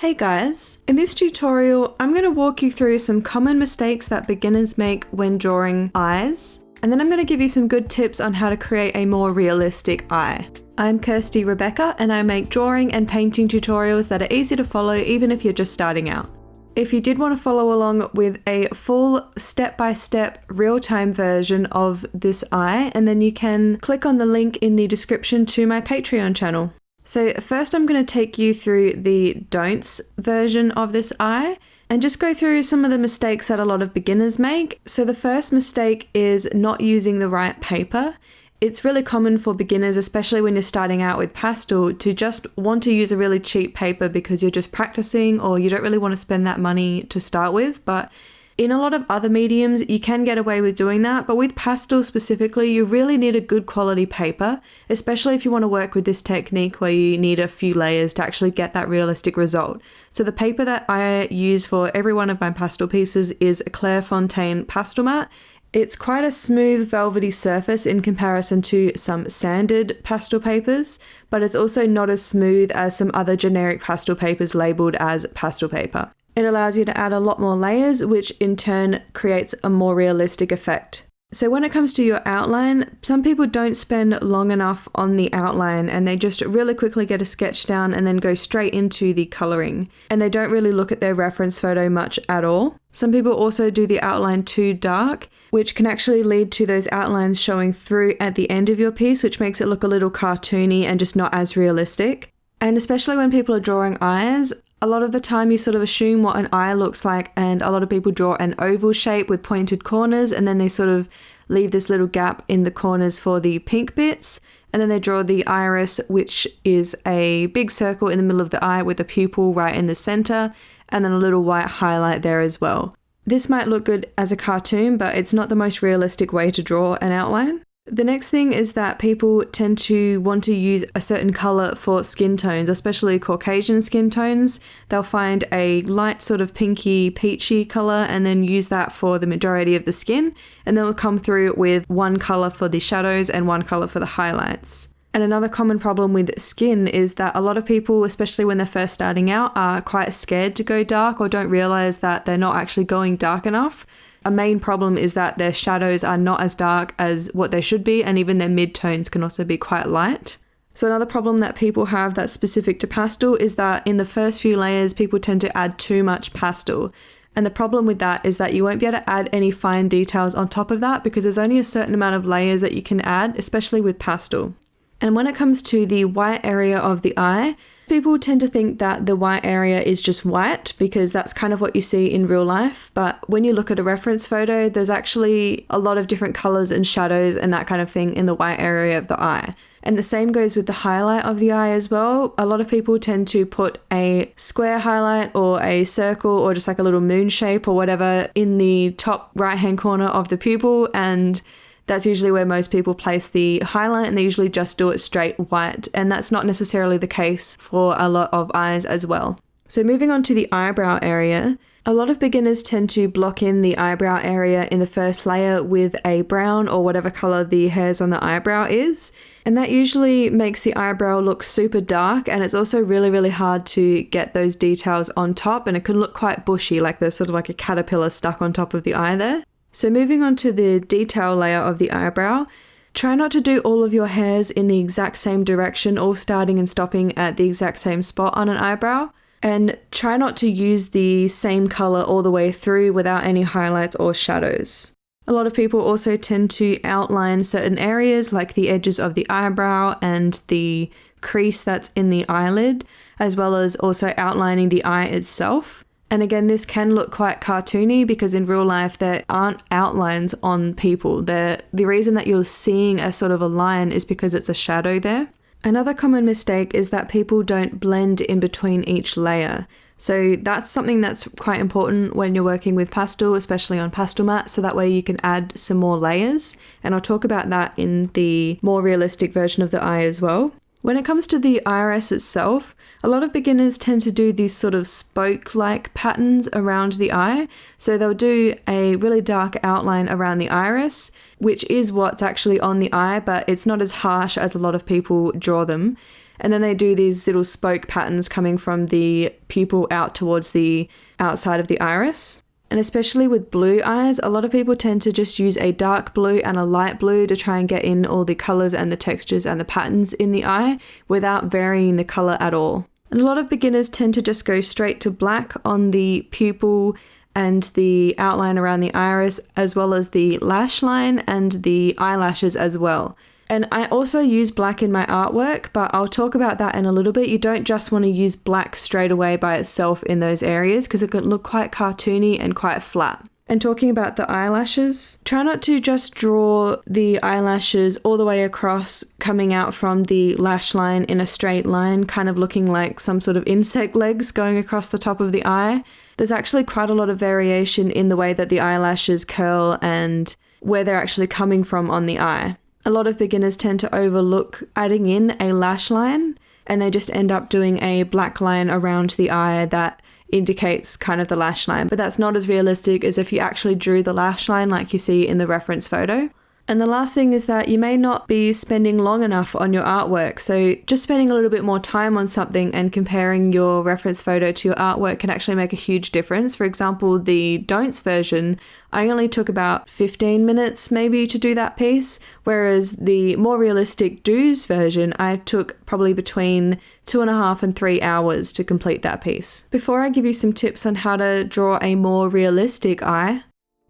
Hey guys, in this tutorial I'm going to walk you through some common mistakes that beginners make when drawing eyes, and then I'm going to give you some good tips on how to create a more realistic eye. I'm Kirsty Rebecca and I make drawing and painting tutorials that are easy to follow even if you're just starting out. If you did want to follow along with a full step-by-step real-time version of this eye, and then you can click on the link in the description to my Patreon channel. So first I'm going to take you through the don'ts version of this eye and just go through some of the mistakes that a lot of beginners make. So the first mistake is not using the right paper. It's really common for beginners, especially when you're starting out with pastel, to just want to use a really cheap paper because you're just practicing or you don't really want to spend that money to start with. But in a lot of other mediums, you can get away with doing that, but with pastel specifically, you really need a good quality paper, especially if you want to work with this technique where you need a few layers to actually get that realistic result. So the paper that I use for every one of my pastel pieces is a Clairefontaine pastel mat. It's quite a smooth velvety surface in comparison to some sanded pastel papers, but it's also not as smooth as some other generic pastel papers labelled as pastel paper. It allows you to add a lot more layers, which in turn creates a more realistic effect. So when it comes to your outline, some people don't spend long enough on the outline and they just really quickly get a sketch down and then go straight into the colouring. And they don't really look at their reference photo much at all. Some people also do the outline too dark, which can actually lead to those outlines showing through at the end of your piece, which makes it look a little cartoony and just not as realistic. And especially when people are drawing eyes, a lot of the time you sort of assume what an eye looks like, and a lot of people draw an oval shape with pointed corners and then they sort of leave this little gap in the corners for the pink bits, and then they draw the iris, which is a big circle in the middle of the eye with a pupil right in the center and then a little white highlight there as well. This might look good as a cartoon, but it's not the most realistic way to draw an outline. The next thing is that people tend to want to use a certain colour for skin tones, especially Caucasian skin tones. They'll find a light sort of pinky peachy colour and then use that for the majority of the skin, and then we'll come through with one colour for the shadows and one colour for the highlights. And another common problem with skin is that a lot of people, especially when they're first starting out, are quite scared to go dark or don't realise that they're not actually going dark enough. A main problem is that their shadows are not as dark as what they should be, and even their mid-tones can also be quite light. So another problem that people have that's specific to pastel is that in the first few layers, people tend to add too much pastel. And the problem with that is that you won't be able to add any fine details on top of that because there's only a certain amount of layers that you can add, especially with pastel. And when it comes to the white area of the eye, people tend to think that the white area is just white because that's kind of what you see in real life. But when you look at a reference photo, there's actually a lot of different colors and shadows and that kind of thing in the white area of the eye. And the same goes with the highlight of the eye as well. A lot of people tend to put a square highlight or a circle or just like a little moon shape or whatever in the top right-hand corner of the pupil, and that's usually where most people place the highlight, and they usually just do it straight white, and that's not necessarily the case for a lot of eyes as well. So moving on to the eyebrow area, a lot of beginners tend to block in the eyebrow area in the first layer with a brown or whatever colour the hairs on the eyebrow is, and that usually makes the eyebrow look super dark, and it's also really hard to get those details on top, and it can look quite bushy, like there's sort of like a caterpillar stuck on top of the eye there. So moving on to the detail layer of the eyebrow, try not to do all of your hairs in the exact same direction, all starting and stopping at the exact same spot on an eyebrow, and try not to use the same colour all the way through without any highlights or shadows. A lot of people also tend to outline certain areas like the edges of the eyebrow and the crease that's in the eyelid, as well as also outlining the eye itself. And again, this can look quite cartoony because in real life there aren't outlines on people. The reason that you're seeing a sort of a line is because it's a shadow there. Another common mistake is that people don't blend in between each layer. So that's something that's quite important when you're working with pastel, especially on pastel mat, so that way you can add some more layers. And I'll talk about that in the more realistic version of the eye as well. When it comes to the iris itself, a lot of beginners tend to do these sort of spoke-like patterns around the eye. So they'll do a really dark outline around the iris, which is what's actually on the eye, but it's not as harsh as a lot of people draw them. And then they do these little spoke patterns coming from the pupil out towards the outside of the iris. And especially with blue eyes, a lot of people tend to just use a dark blue and a light blue to try and get in all the colors and the textures and the patterns in the eye without varying the color at all. And a lot of beginners tend to just go straight to black on the pupil and the outline around the iris, as well as the lash line and the eyelashes as well. And I also use black in my artwork, but I'll talk about that in a little bit. You don't just want to use black straight away by itself in those areas because it can look quite cartoony and quite flat. And talking about the eyelashes, try not to just draw the eyelashes all the way across, coming out from the lash line in a straight line, kind of looking like some sort of insect legs going across the top of the eye. There's actually quite a lot of variation in the way that the eyelashes curl and where they're actually coming from on the eye. A lot of beginners tend to overlook adding in a lash line, and they just end up doing a black line around the eye that indicates kind of the lash line. But that's not as realistic as if you actually drew the lash line like you see in the reference photo. And the last thing is that you may not be spending long enough on your artwork. So just spending a little bit more time on something and comparing your reference photo to your artwork can actually make a huge difference. For example, the don'ts version, I only took about 15 minutes maybe to do that piece, whereas the more realistic do's version, I took probably between 2.5 and 3 hours to complete that piece. Before I give you some tips on how to draw a more realistic eye,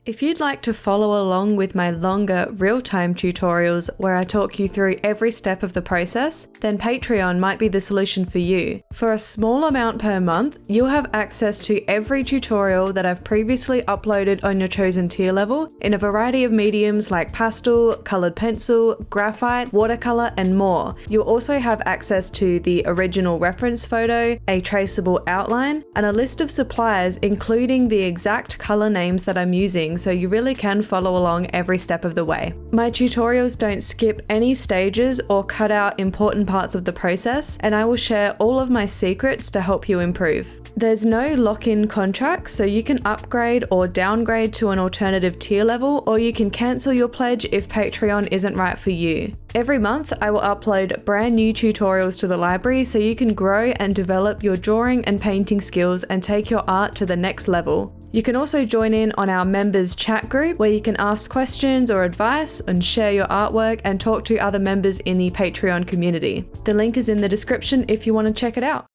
if you'd like to follow along with my longer real-time tutorials where I talk you through every step of the process, then Patreon might be the solution for you. For a small amount per month, you'll have access to every tutorial that I've previously uploaded on your chosen tier level in a variety of mediums like pastel, colored pencil, graphite, watercolor, and more. You'll also have access to the original reference photo, a traceable outline, and a list of suppliers including the exact color names that I'm using, so you really can follow along every step of the way. My tutorials don't skip any stages or cut out important parts of the process, and I will share all of my secrets to help you improve. There's no lock-in contract, so you can upgrade or downgrade to an alternative tier level, or you can cancel your pledge if Patreon isn't right for you. Every month, I will upload brand new tutorials to the library so you can grow and develop your drawing and painting skills and take your art to the next level. You can also join in on our members chat group where you can ask questions or advice and share your artwork and talk to other members in the Patreon community. The link is in the description if you want to check it out.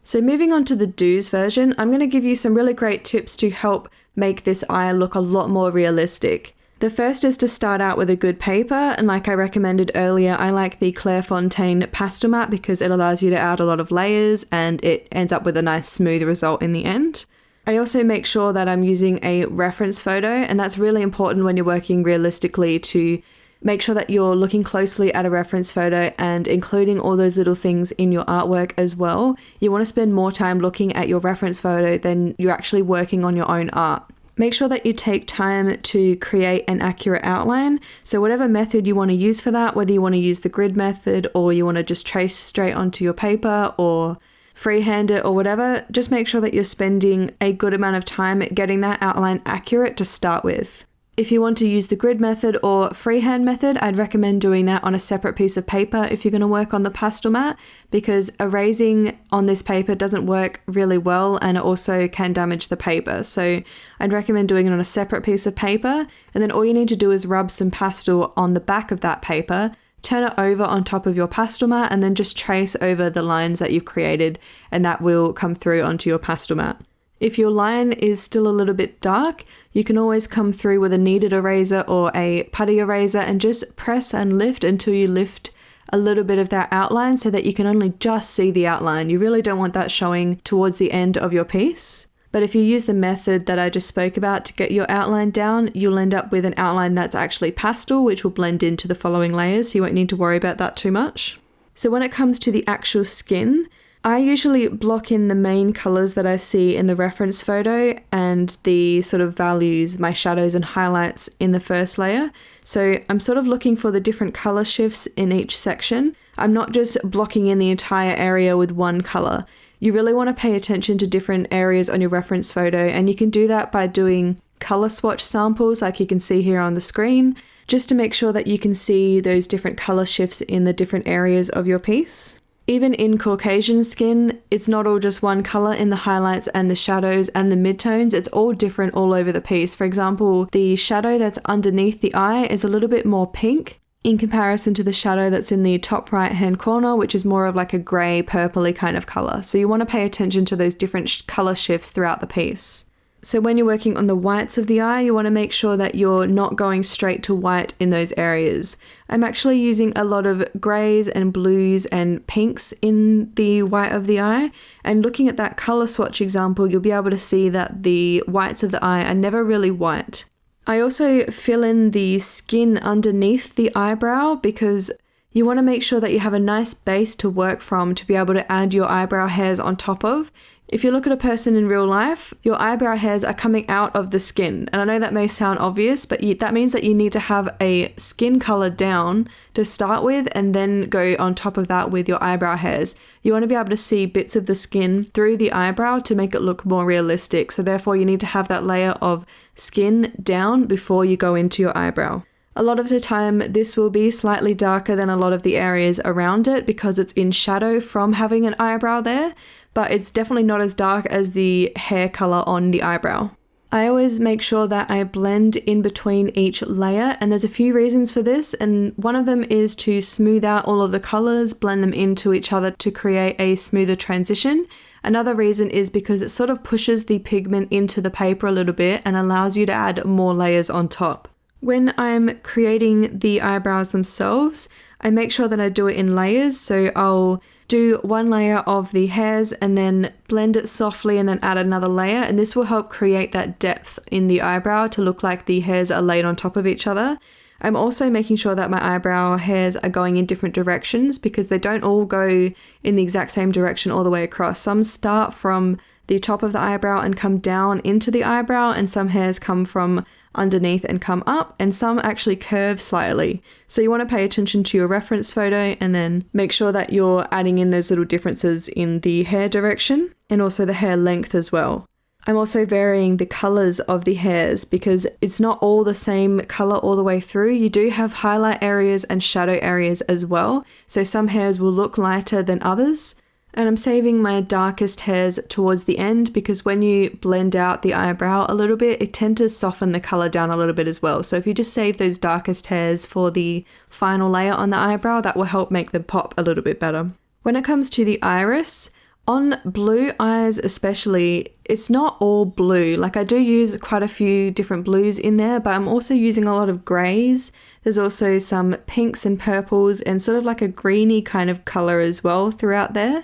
So moving on to the do's version, I'm going to give you some really great tips to help make this eye look a lot more realistic. The first is to start out with a good paper, and like I recommended earlier, I like the Clairefontaine pastel mat because it allows you to add a lot of layers and it ends up with a nice smooth result in the end. I also make sure that I'm using a reference photo, and that's really important when you're working realistically to make sure that you're looking closely at a reference photo and including all those little things in your artwork as well. You want to spend more time looking at your reference photo than you're actually working on your own art. Make sure that you take time to create an accurate outline. So whatever method you want to use for that, whether you want to use the grid method or you want to just trace straight onto your paper or freehand it or whatever, just make sure that you're spending a good amount of time getting that outline accurate to start with. If you want to use the grid method or freehand method, I'd recommend doing that on a separate piece of paper if you're going to work on the pastel mat, because erasing on this paper doesn't work really well and it also can damage the paper. So I'd recommend doing it on a separate piece of paper, and then all you need to do is rub some pastel on the back of that paper, turn it over on top of your pastel mat, and then just trace over the lines that you've created, and that will come through onto your pastel mat. If your line is still a little bit dark, you can always come through with a kneaded eraser or a putty eraser and just press and lift until you lift a little bit of that outline so that you can only just see the outline. You really don't want that showing towards the end of your piece. But if you use the method that I just spoke about to get your outline down, you'll end up with an outline that's actually pastel, which will blend into the following layers, so you won't need to worry about that too much. So when it comes to the actual skin, I usually block in the main colors that I see in the reference photo and the sort of values, my shadows and highlights in the first layer. So I'm sort of looking for the different color shifts in each section. I'm not just blocking in the entire area with one color. You really want to pay attention to different areas on your reference photo, and you can do that by doing color swatch samples like you can see here on the screen, just to make sure that you can see those different color shifts in the different areas of your piece. Even in Caucasian skin, it's not all just one color in the highlights and the shadows and the midtones. It's all different all over the piece. For example, the shadow that's underneath the eye is a little bit more pink in comparison to the shadow that's in the top right hand corner, which is more of like a grey purpley kind of color. So you want to pay attention to those different color shifts throughout the piece. So when you're working on the whites of the eye, you want to make sure that you're not going straight to white in those areas. I'm actually using a lot of greys and blues and pinks in the white of the eye. And looking at that color swatch example, you'll be able to see that the whites of the eye are never really white. I also fill in the skin underneath the eyebrow because you want to make sure that you have a nice base to work from to be able to add your eyebrow hairs on top of. If you look at a person in real life, your eyebrow hairs are coming out of the skin. And I know that may sound obvious, but that means that you need to have a skin color down to start with and then go on top of that with your eyebrow hairs. You want to be able to see bits of the skin through the eyebrow to make it look more realistic. So therefore you need to have that layer of skin down before you go into your eyebrow. A lot of the time, this will be slightly darker than a lot of the areas around it because it's in shadow from having an eyebrow there, but it's definitely not as dark as the hair color on the eyebrow. I always make sure that I blend in between each layer, and there's a few reasons for this, and one of them is to smooth out all of the colors, blend them into each other to create a smoother transition. Another reason is because it sort of pushes the pigment into the paper a little bit and allows you to add more layers on top. When I'm creating the eyebrows themselves, I make sure that I do it in layers. So I'll do one layer of the hairs and then blend it softly and then add another layer. And this will help create that depth in the eyebrow to look like the hairs are laid on top of each other. I'm also making sure that my eyebrow hairs are going in different directions because they don't all go in the exact same direction all the way across. Some start from the top of the eyebrow and come down into the eyebrow, and some hairs come from underneath and come up, and some actually curve slightly. So you want to pay attention to your reference photo and then make sure that you're adding in those little differences in the hair direction and also the hair length as well. I'm also varying the colors of the hairs because it's not all the same color all the way through. You do have highlight areas and shadow areas as well. So some hairs will look lighter than others. And I'm saving my darkest hairs towards the end because when you blend out the eyebrow a little bit, it tends to soften the color down a little bit as well. So if you just save those darkest hairs for the final layer on the eyebrow, that will help make them pop a little bit better. When it comes to the iris, on blue eyes especially, it's not all blue. Like I do use quite a few different blues in there, but I'm also using a lot of greys. There's also some pinks and purples and sort of like a greeny kind of color as well throughout there.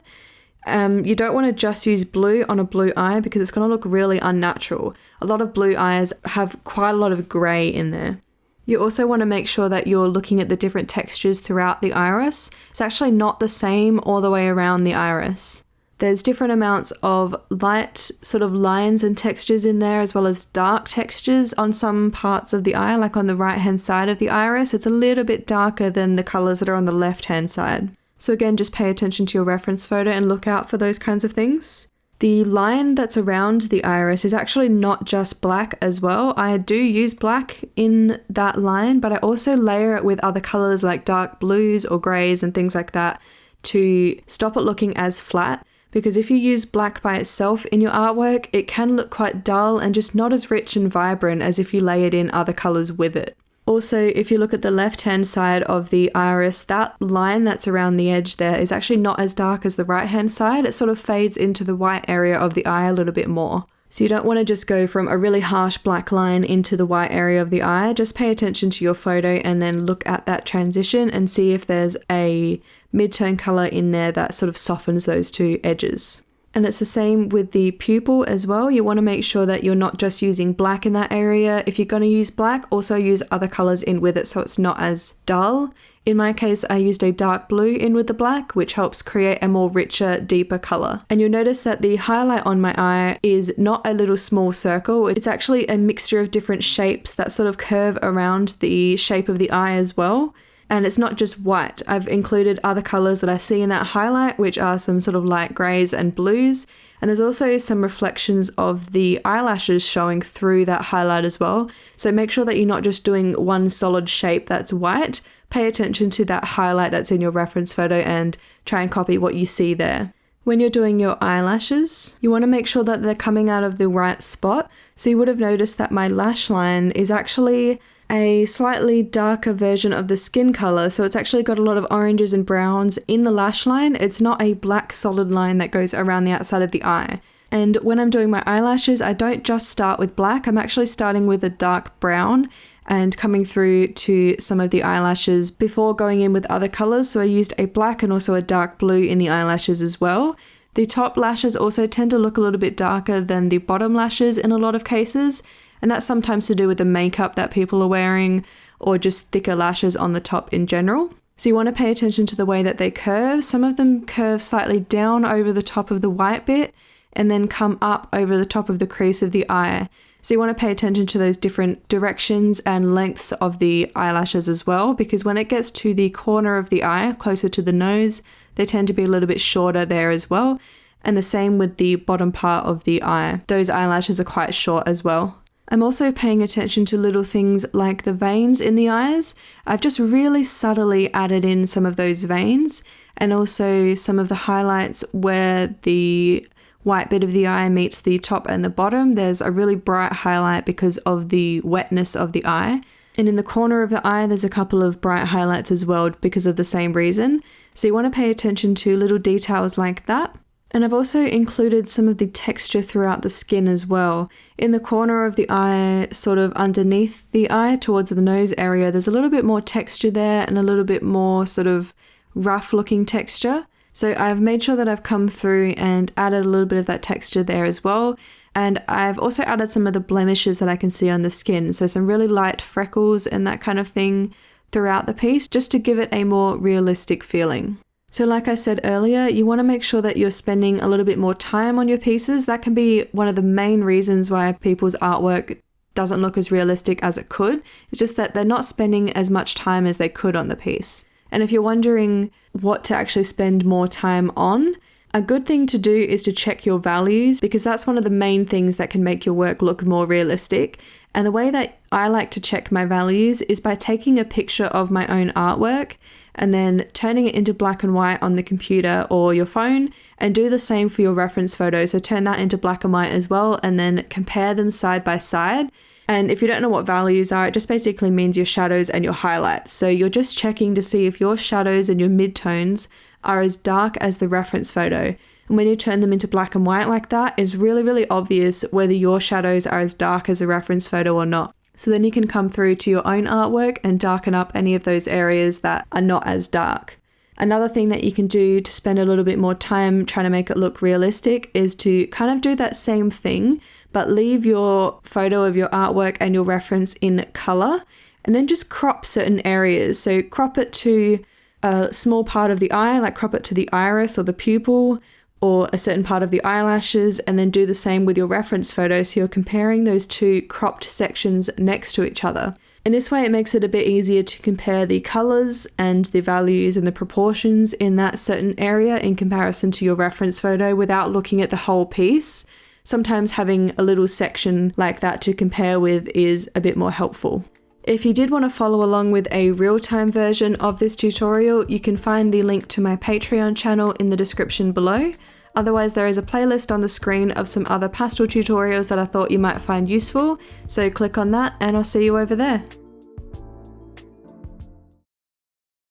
You don't want to just use blue on a blue eye because it's going to look really unnatural. A lot of blue eyes have quite a lot of grey in there. You also want to make sure that you're looking at the different textures throughout the iris. It's actually not the same all the way around the iris. There's different amounts of light sort of lines and textures in there as well as dark textures on some parts of the eye, like on the right hand side of the iris. It's a little bit darker than the colors that are on the left hand side. So again, just pay attention to your reference photo and look out for those kinds of things. The line that's around the iris is actually not just black as well. I do use black in that line, but I also layer it with other colors like dark blues or greys and things like that to stop it looking as flat. Because if you use black by itself in your artwork, it can look quite dull and just not as rich and vibrant as if you layered in other colors with it. Also, if you look at the left-hand side of the iris, that line that's around the edge there is actually not as dark as the right-hand side. It sort of fades into the white area of the eye a little bit more. So you don't want to just go from a really harsh black line into the white area of the eye. Just pay attention to your photo and then look at that transition and see if there's a mid-tone color in there that sort of softens those two edges. And it's the same with the pupil as well. You want to make sure that you're not just using black in that area. If you're going to use black, also use other colors in with it so it's not as dull. In my case, I used a dark blue in with the black, which helps create a more richer, deeper color. And you'll notice that the highlight on my eye is not a little small circle. It's actually a mixture of different shapes that sort of curve around the shape of the eye as well. And it's not just white. I've included other colors that I see in that highlight, which are some sort of light grays and blues. And there's also some reflections of the eyelashes showing through that highlight as well. So make sure that you're not just doing one solid shape that's white, pay attention to that highlight that's in your reference photo and try and copy what you see there. When you're doing your eyelashes, you want to make sure that they're coming out of the right spot. So you would have noticed that my lash line is actually a slightly darker version of the skin color. So it's actually got a lot of oranges and browns in the lash line. It's not a black solid line that goes around the outside of the eye. And when I'm doing my eyelashes, I don't just start with black. I'm actually starting with a dark brown and coming through to some of the eyelashes before going in with other colors. So I used a black and also a dark blue in the eyelashes as well. The top lashes also tend to look a little bit darker than the bottom lashes in a lot of cases. And that's sometimes to do with the makeup that people are wearing or just thicker lashes on the top in general. So you want to pay attention to the way that they curve. Some of them curve slightly down over the top of the white bit and then come up over the top of the crease of the eye. So you want to pay attention to those different directions and lengths of the eyelashes as well, because when it gets to the corner of the eye, closer to the nose, they tend to be a little bit shorter there as well. And the same with the bottom part of the eye. Those eyelashes are quite short as well. I'm also paying attention to little things like the veins in the eyes. I've just really subtly added in some of those veins and also some of the highlights where the white bit of the eye meets the top and the bottom. There's a really bright highlight because of the wetness of the eye. And in the corner of the eye, there's a couple of bright highlights as well because of the same reason. So you want to pay attention to little details like that. And I've also included some of the texture throughout the skin as well. In the corner of the eye, sort of underneath the eye towards the nose area, there's a little bit more texture there and a little bit more sort of rough looking texture. So I've made sure that I've come through and added a little bit of that texture there as well. And I've also added some of the blemishes that I can see on the skin. So some really light freckles and that kind of thing throughout the piece, just to give it a more realistic feeling. So like I said earlier, you want to make sure that you're spending a little bit more time on your pieces. That can be one of the main reasons why people's artwork doesn't look as realistic as it could. It's just that they're not spending as much time as they could on the piece. And if you're wondering what to actually spend more time on, a good thing to do is to check your values, because that's one of the main things that can make your work look more realistic. And the way that I like to check my values is by taking a picture of my own artwork and then turning it into black and white on the computer or your phone, and do the same for your reference photo. So turn that into black and white as well, and then compare them side by side. And if you don't know what values are, it just basically means your shadows and your highlights. So you're just checking to see if your shadows and your midtones are as dark as the reference photo. And when you turn them into black and white like that, it's really, really obvious whether your shadows are as dark as a reference photo or not. So then you can come through to your own artwork and darken up any of those areas that are not as dark. Another thing that you can do to spend a little bit more time trying to make it look realistic is to kind of do that same thing, but leave your photo of your artwork and your reference in color, and then just crop certain areas. So crop it to a small part of the eye, like crop it to the iris or the pupil or a certain part of the eyelashes, and then do the same with your reference photo. So you're comparing those two cropped sections next to each other. In this way, it makes it a bit easier to compare the colors and the values and the proportions in that certain area in comparison to your reference photo without looking at the whole piece. Sometimes having a little section like that to compare with is a bit more helpful. If you did want to follow along with a real-time version of this tutorial, you can find the link to my Patreon channel in the description below. Otherwise, there is a playlist on the screen of some other pastel tutorials that I thought you might find useful, so click on that and I'll see you over there.